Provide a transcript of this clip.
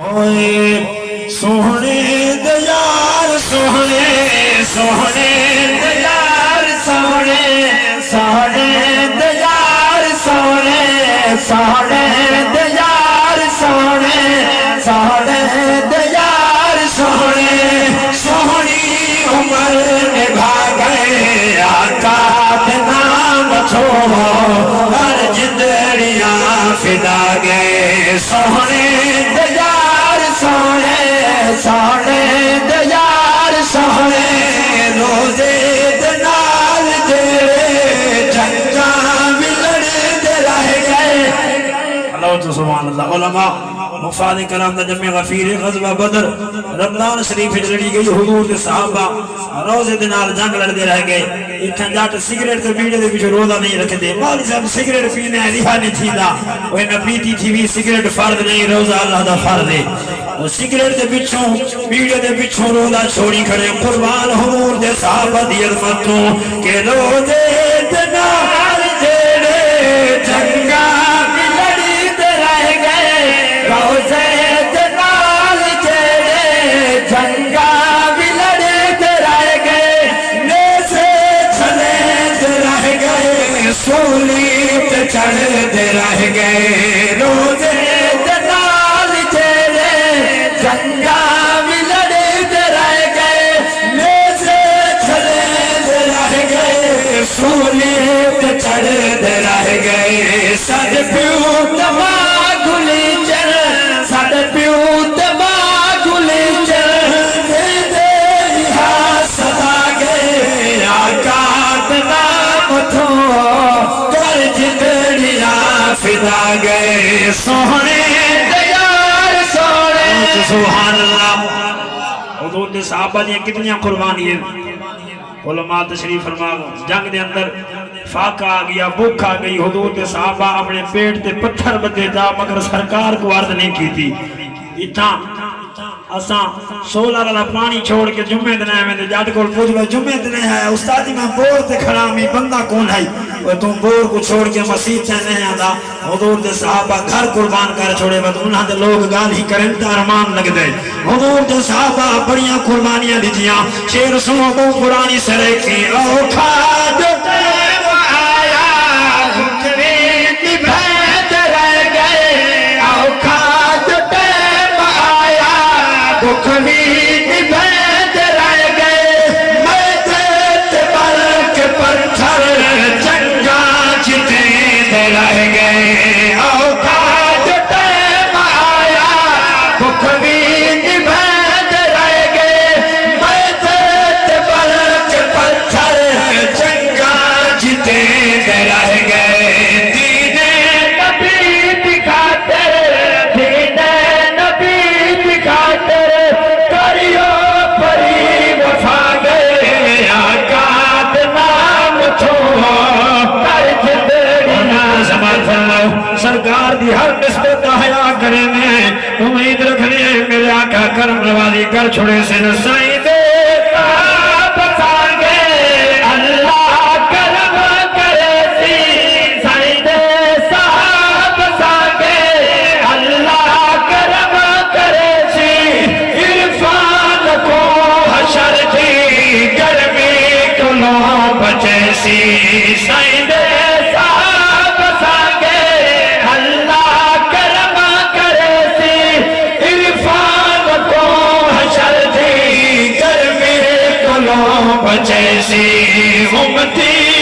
اوئے سوہنے دیار سوہنے سوہنے دیار سوہنے سوہنے دیار سوہنے سوہنے دیار سوہنے سوہنے دیار سوہنے سوہنی عمر نبھا گئے آقا دے نام چھوڑو ہر جندڑیاں فدا گئے سوہنے سونے دیار سونے روزے دنال جیڑے جنگاں ملڑ دے رہ گئے اللہ تو سبحان اللہ علماء مفاد کرام دا جمع غفیر غزوہ بدر رمضان شریف جڑی گئی حضور دے صحابہ روزے دنال جنگ لڑ دے رہ گئے اتھا جاٹ سگریٹ تے بیڑے دے پیچھے روزہ نہیں رکھ دے مولوی صاحب سگریٹ پینے رہا نہیں تھیدا وہ نہ پیتی تھی بھی سگریٹ فرض نہیں روزہ اللہ دا فرض ہے سگریٹ دے پچھوں بیڑے دے پچھوں روزہ چھوڑی کھڑے قربان حضور دے صحابہ دی عظمتوں کہ روزے دنال جیڑے جنگاں ملڑ دے رہ گئے روزے دنال جیڑے جنگاں ملڑ دے رہ گئے نیسے چھلے دے رہ گئے سولی تے چڑھ دے رہ گئے روزے جنگاں ملڑ دے رہ گئے نیزے چھلے دے رہ گئے سولی تے چڑھ دے رہ گئے سد پیو تما گلی چر سد پیو تما گلی چر دے دے رہا صدا گئے آقا دے نام تھو کر جندڑیاں فدا گئے سوہنے سبحان اللہ حضور دے صحابہ دیا کتنیاں قربانی ہیں علماء تشریف فرما جنگ دے اندر فاقہ آ گیا بھوک آ گئی حضور دے صحابہ اپنے پیٹ تے پتھر بدے جا مگر سرکار کو عرض نہیں کی تھی اتنا اساں سولہ والا پانی چھوڑ کے جمعے دن آئے میں جاٹ کو پوچھ لو جمعے دن آیا استادی میں بور تے کھڑا میں بندہ کون ہے وہ تم بور کو چھوڑ کے مسیح چاہنے آدھا حضور دے صحابہ گھر قربان کر چھوڑے بات انہاں دے لوگ گال ہی کریں تا ارمان لگ دے حضور دے صحابہ بڑیاں قربانیاں دیجیاں شیر سنو بو قرآنی سرے کی اوکھا جو ٹیم آیا حکمی نبھیت رہ گئے اوکھا جو ٹیم آیا حکمی نبھیت رہ گئے میں دیت بلک پتھر جنگا جتے دے رہ گئے اوکھا جو ٹیم آیا حکمی نبھیت رہ گئے میں دیت بلک پتھر جنگا جتے دے رہ گئے دین نبی دکھاتے دین نبی دکھاتے کریو پری وفا گئے آقا دے نام چھو کر جندڑیاں زمان فرماؤ سرکار دی ہر نسبت حیا کرے میں امید رکھنے میرے آقا کرم روازی کر چھوڑے سے نسائی دے صاحب سانگے اللہ کرم کرے سی سائی دے صاحب سانگے اللہ کرم کرے سی عرفان کو حشر دی گرمی کلوں بچے سی سائی دے صاحب سانگے اللہ کرم کرے سی عرفان کو حشر دی گرمی کلوں بچے سی امتی